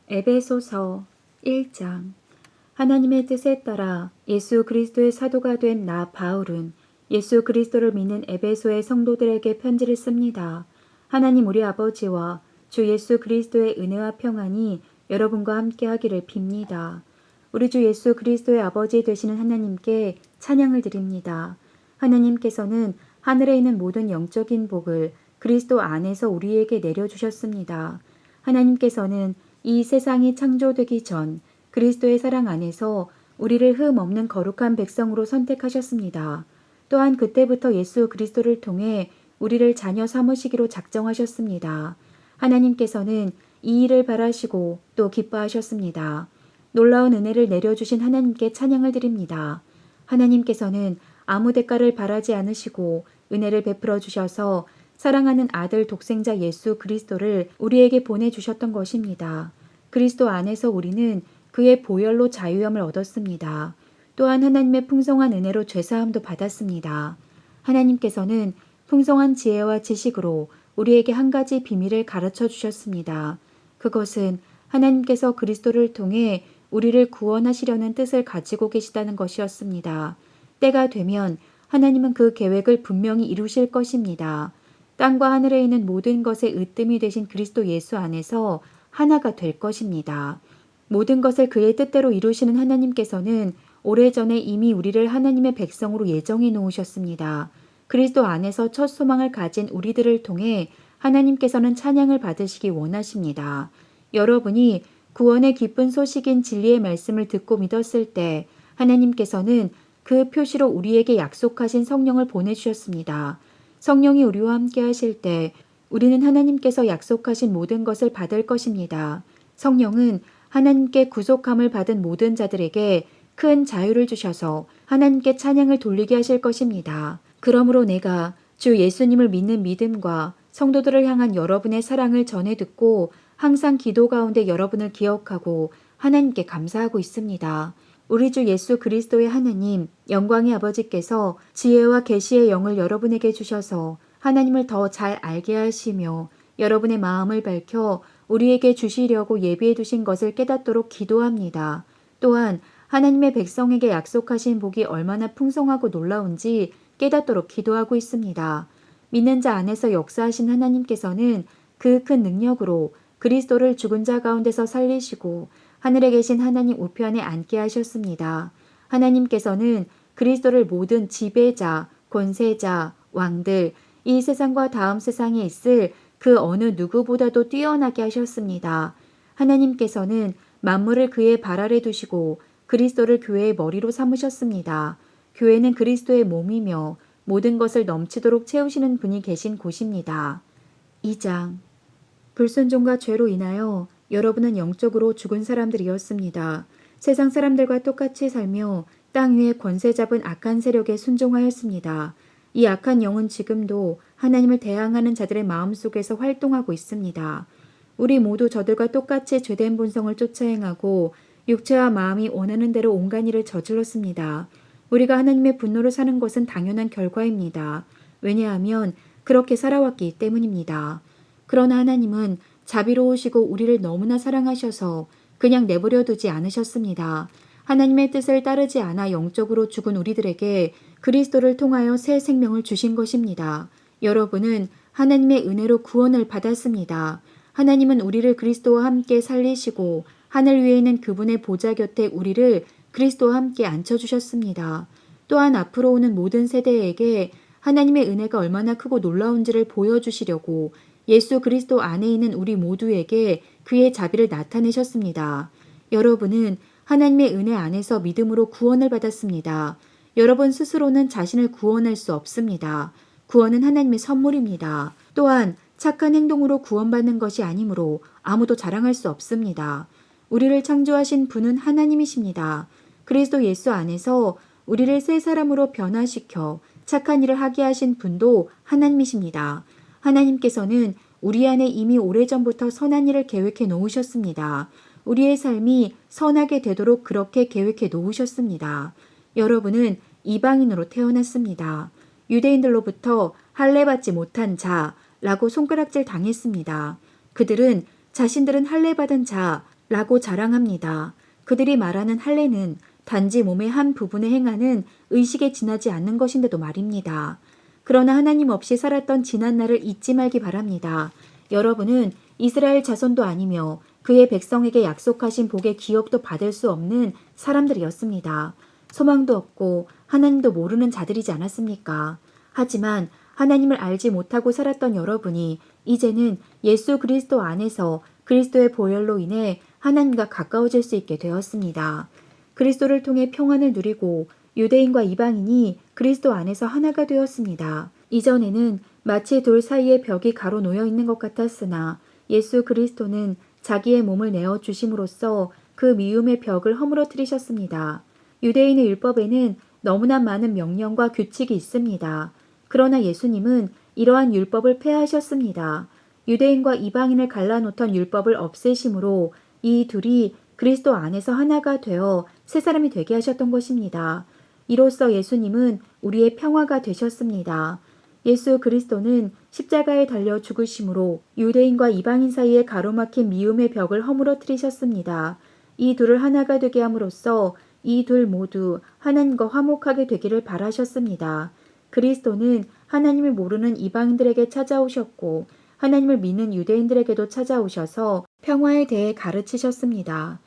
에베소서 1장. 하나님의 뜻에 따라 예수 그리스도의 사도가 된 나 바울은 예수 그리스도를 믿는 에베소의 성도들에게 편지를 씁니다. 하나님 우리 아버지와 주 예수 그리스도의 은혜와 평안이 여러분과 함께 하기를 빕니다. 우리 주 예수 그리스도의 아버지 되시는 하나님께 찬양을 드립니다. 하나님께서는 하늘에 있는 모든 영적인 복을 그리스도 안에서 우리에게 내려주셨습니다. 하나님께서는 이 세상이 창조되기 전 그리스도의 사랑 안에서 우리를 흠 없는 거룩한 백성으로 선택하셨습니다. 또한 그때부터 예수 그리스도를 통해 우리를 자녀 삼으시기로 작정하셨습니다. 하나님께서는 이 일을 바라시고 또 기뻐하셨습니다. 놀라운 은혜를 내려주신 하나님께 찬양을 드립니다. 하나님께서는 아무 대가를 바라지 않으시고 은혜를 베풀어 주셔서 사랑하는 아들 독생자 예수 그리스도를 우리에게 보내주셨던 것입니다. 그리스도 안에서 우리는 그의 보혈로 자유함을 얻었습니다. 또한 하나님의 풍성한 은혜로 죄사함도 받았습니다. 하나님께서는 풍성한 지혜와 지식으로 우리에게 한 가지 비밀을 가르쳐 주셨습니다. 그것은 하나님께서 그리스도를 통해 우리를 구원하시려는 뜻을 가지고 계시다는 것이었습니다. 때가 되면 하나님은 그 계획을 분명히 이루실 것입니다. 땅과 하늘에 있는 모든 것의 으뜸이 되신 그리스도 예수 안에서 하나가 될 것입니다. 모든 것을 그의 뜻대로 이루시는 하나님께서는 오래전에 이미 우리를 하나님의 백성으로 예정해 놓으셨습니다. 그리스도 안에서 첫 소망을 가진 우리들을 통해 하나님께서는 찬양을 받으시기 원하십니다. 여러분이 구원의 기쁜 소식인 진리의 말씀을 듣고 믿었을 때 하나님께서는 그 표시로 우리에게 약속하신 성령을 보내주셨습니다. 성령이 우리와 함께 하실 때 우리는 하나님께서 약속하신 모든 것을 받을 것입니다. 성령은 하나님께 구속함을 받은 모든 자들에게 큰 자유를 주셔서 하나님께 찬양을 돌리게 하실 것입니다. 그러므로 내가 주 예수님을 믿는 믿음과 성도들을 향한 여러분의 사랑을 전해 듣고 항상 기도 가운데 여러분을 기억하고 하나님께 감사하고 있습니다. 우리 주 예수 그리스도의 하나님, 영광의 아버지께서 지혜와 계시의 영을 여러분에게 주셔서 하나님을 더 잘 알게 하시며 여러분의 마음을 밝혀 우리에게 주시려고 예비해 두신 것을 깨닫도록 기도합니다. 또한 하나님의 백성에게 약속하신 복이 얼마나 풍성하고 놀라운지 깨닫도록 기도하고 있습니다. 믿는 자 안에서 역사하신 하나님께서는 그 큰 능력으로 그리스도를 죽은 자 가운데서 살리시고 하늘에 계신 하나님 우편에 앉게 하셨습니다. 하나님께서는 그리스도를 모든 지배자, 권세자, 왕들, 이 세상과 다음 세상에 있을 그 어느 누구보다도 뛰어나게 하셨습니다. 하나님께서는 만물을 그의 발 아래 두시고 그리스도를 교회의 머리로 삼으셨습니다. 교회는 그리스도의 몸이며 모든 것을 넘치도록 채우시는 분이 계신 곳입니다. 2장. 불순종과 죄로 인하여 여러분은 영적으로 죽은 사람들이었습니다. 세상 사람들과 똑같이 살며 땅 위에 권세 잡은 악한 세력에 순종하였습니다. 이 악한 영은 지금도 하나님을 대항하는 자들의 마음속에서 활동하고 있습니다. 우리 모두 저들과 똑같이 죄된 본성을 쫓아 행하고 육체와 마음이 원하는 대로 온갖 일을 저질렀습니다. 우리가 하나님의 분노를 사는 것은 당연한 결과입니다. 왜냐하면 그렇게 살아왔기 때문입니다. 그러나 하나님은 자비로우시고 우리를 너무나 사랑하셔서 그냥 내버려 두지 않으셨습니다. 하나님의 뜻을 따르지 않아 영적으로 죽은 우리들에게 그리스도를 통하여 새 생명을 주신 것입니다. 여러분은 하나님의 은혜로 구원을 받았습니다. 하나님은 우리를 그리스도와 함께 살리시고 하늘 위에 있는 그분의 보좌 곁에 우리를 그리스도와 함께 앉혀주셨습니다. 또한 앞으로 오는 모든 세대에게 하나님의 은혜가 얼마나 크고 놀라운지를 보여주시려고 예수 그리스도 안에 있는 우리 모두에게 그의 자비를 나타내셨습니다. 여러분은 하나님의 은혜 안에서 믿음으로 구원을 받았습니다. 여러분 스스로는 자신을 구원할 수 없습니다. 구원은 하나님의 선물입니다. 또한 착한 행동으로 구원받는 것이 아니므로 아무도 자랑할 수 없습니다. 우리를 창조하신 분은 하나님이십니다. 그리스도 예수 안에서 우리를 새 사람으로 변화시켜 착한 일을 하게 하신 분도 하나님이십니다. 하나님께서는 우리 안에 이미 오래전부터 선한 일을 계획해 놓으셨습니다. 우리의 삶이 선하게 되도록 그렇게 계획해 놓으셨습니다. 여러분은 이방인으로 태어났습니다. 유대인들로부터 할례받지 못한 자라고 손가락질 당했습니다. 그들은 자신들은 할례받은 자 라고 자랑합니다. 그들이 말하는 할례는 단지 몸의 한 부분에 행하는 의식에 지나지 않는 것인데도 말입니다. 그러나 하나님 없이 살았던 지난 날을 잊지 말기 바랍니다. 여러분은 이스라엘 자손도 아니며 그의 백성에게 약속하신 복의 기업도 받을 수 없는 사람들이었습니다. 소망도 없고 하나님도 모르는 자들이지 않았습니까? 하지만 하나님을 알지 못하고 살았던 여러분이 이제는 예수 그리스도 안에서 그리스도의 보혈로 인해 하나님과 가까워질 수 있게 되었습니다. 그리스도를 통해 평안을 누리고 유대인과 이방인이 그리스도 안에서 하나가 되었습니다. 이전에는 마치 돌 사이에 벽이 가로놓여 있는 것 같았으나 예수 그리스도는 자기의 몸을 내어 주심으로써 그 미움의 벽을 허물어뜨리셨습니다. 유대인의 율법에는 너무나 많은 명령과 규칙이 있습니다. 그러나 예수님은 이러한 율법을 폐하셨습니다. 유대인과 이방인을 갈라놓던 율법을 없애심으로 이 둘이 그리스도 안에서 하나가 되어 새 사람이 되게 하셨던 것입니다. 이로써 예수님은 우리의 평화가 되셨습니다. 예수 그리스도는 십자가에 달려 죽으심으로 유대인과 이방인 사이에 가로막힌 미움의 벽을 허물어뜨리셨습니다. 이 둘을 하나가 되게 함으로써 이 둘 모두 하나님과 화목하게 되기를 바라셨습니다. 그리스도는 하나님을 모르는 이방인들에게 찾아오셨고 하나님을 믿는 유대인들에게도 찾아오셔서 평화에 대해 가르치셨습니다.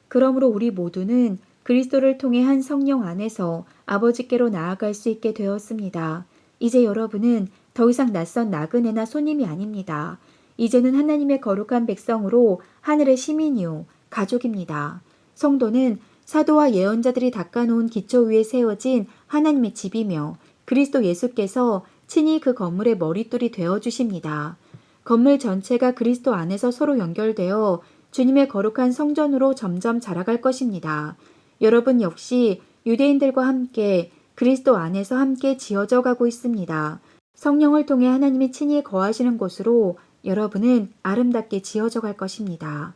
그러므로 우리 모두는 그리스도를 통해 한 성령 안에서 아버지께로 나아갈 수 있게 되었습니다. 이제 여러분은 더 이상 낯선 나그네나 손님이 아닙니다. 이제는 하나님의 거룩한 백성으로 하늘의 시민이요 가족입니다. 성도는 사도와 예언자들이 닦아놓은 기초 위에 세워진 하나님의 집이며 그리스도 예수께서 친히 그 건물의 머릿돌이 되어주십니다. 건물 전체가 그리스도 안에서 서로 연결되어 주님의 거룩한 성전으로 점점 자라갈 것입니다. 여러분 역시 유대인들과 함께 그리스도 안에서 함께 지어져 가고 있습니다. 성령을 통해 하나님이 친히 거하시는 곳으로 여러분은 아름답게 지어져 갈 것입니다.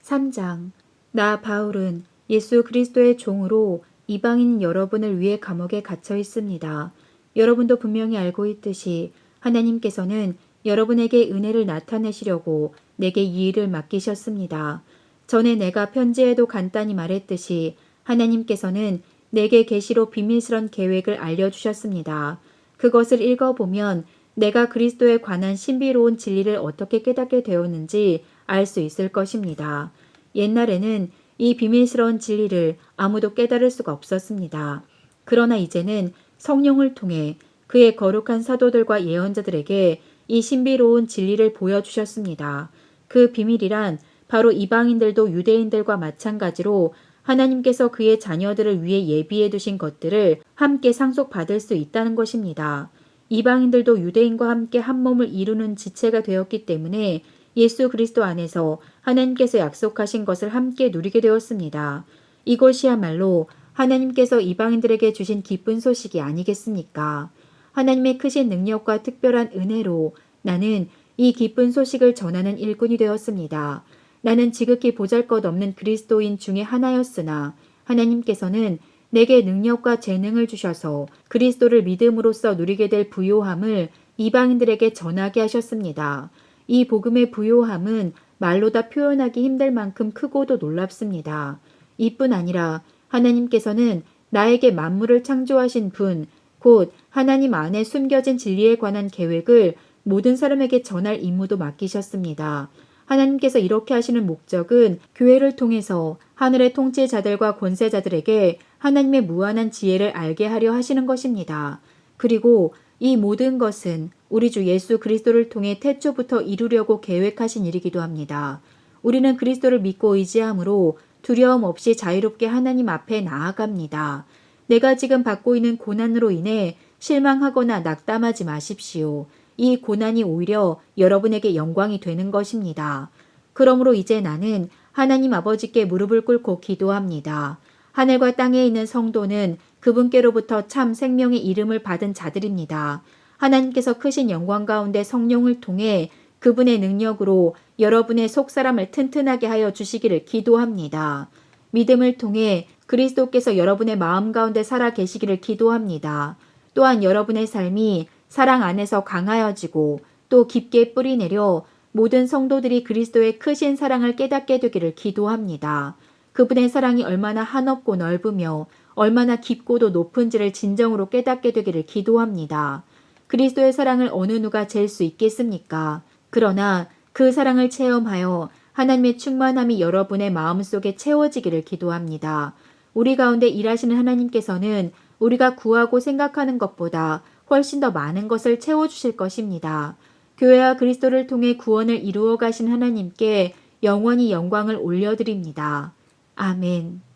3장. 나 바울은 예수 그리스도의 종으로 이방인 여러분을 위해 감옥에 갇혀 있습니다. 여러분도 분명히 알고 있듯이 하나님께서는 여러분에게 은혜를 나타내시려고 내게 이 일을 맡기셨습니다. 전에 내가 편지에도 간단히 말했듯이 하나님께서는 내게 계시로 비밀스런 계획을 알려주셨습니다. 그것을 읽어보면 내가 그리스도에 관한 신비로운 진리를 어떻게 깨닫게 되었는지 알 수 있을 것입니다. 옛날에는 이 비밀스러운 진리를 아무도 깨달을 수가 없었습니다. 그러나 이제는 성령을 통해 그의 거룩한 사도들과 예언자들에게 이 신비로운 진리를 보여주셨습니다. 그 비밀이란 바로 이방인들도 유대인들과 마찬가지로 하나님께서 그의 자녀들을 위해 예비해 두신 것들을 함께 상속받을 수 있다는 것입니다. 이방인들도 유대인과 함께 한 몸을 이루는 지체가 되었기 때문에 예수 그리스도 안에서 하나님께서 약속하신 것을 함께 누리게 되었습니다. 이것이야말로 하나님께서 이방인들에게 주신 기쁜 소식이 아니겠습니까? 하나님의 크신 능력과 특별한 은혜로 나는 이 기쁜 소식을 전하는 일꾼이 되었습니다. 나는 지극히 보잘것없는 그리스도인 중에 하나였으나 하나님께서는 내게 능력과 재능을 주셔서 그리스도를 믿음으로써 누리게 될 부요함을 이방인들에게 전하게 하셨습니다. 이 복음의 부요함은 말로 다 표현하기 힘들 만큼 크고도 놀랍습니다. 이뿐 아니라 하나님께서는 나에게 만물을 창조하신 분, 곧 하나님 안에 숨겨진 진리에 관한 계획을 모든 사람에게 전할 임무도 맡기셨습니다. 하나님께서 이렇게 하시는 목적은 교회를 통해서 하늘의 통치자들과 권세자들에게 하나님의 무한한 지혜를 알게 하려 하시는 것입니다. 그리고 이 모든 것은 우리 주 예수 그리스도를 통해 태초부터 이루려고 계획하신 일이기도 합니다. 우리는 그리스도를 믿고 의지함으로 두려움 없이 자유롭게 하나님 앞에 나아갑니다. 내가 지금 받고 있는 고난으로 인해 실망하거나 낙담하지 마십시오. 이 고난이 오히려 여러분에게 영광이 되는 것입니다. 그러므로 이제 나는 하나님 아버지께 무릎을 꿇고 기도합니다. 하늘과 땅에 있는 성도는 그분께로부터 참 생명의 이름을 받은 자들입니다. 하나님께서 크신 영광 가운데 성령을 통해 그분의 능력으로 여러분의 속사람을 튼튼하게 하여 주시기를 기도합니다. 믿음을 통해 그리스도께서 여러분의 마음 가운데 살아 계시기를 기도합니다. 또한 여러분의 삶이 사랑 안에서 강하여지고 또 깊게 뿌리내려 모든 성도들이 그리스도의 크신 사랑을 깨닫게 되기를 기도합니다. 그분의 사랑이 얼마나 한없고 넓으며 얼마나 깊고도 높은지를 진정으로 깨닫게 되기를 기도합니다. 그리스도의 사랑을 어느 누가 잴 수 있겠습니까? 그러나 그 사랑을 체험하여 하나님의 충만함이 여러분의 마음속에 채워지기를 기도합니다. 우리 가운데 일하시는 하나님께서는 우리가 구하고 생각하는 것보다 훨씬 더 많은 것을 채워주실 것입니다. 교회와 그리스도를 통해 구원을 이루어 가신 하나님께 영원히 영광을 올려드립니다. 아멘.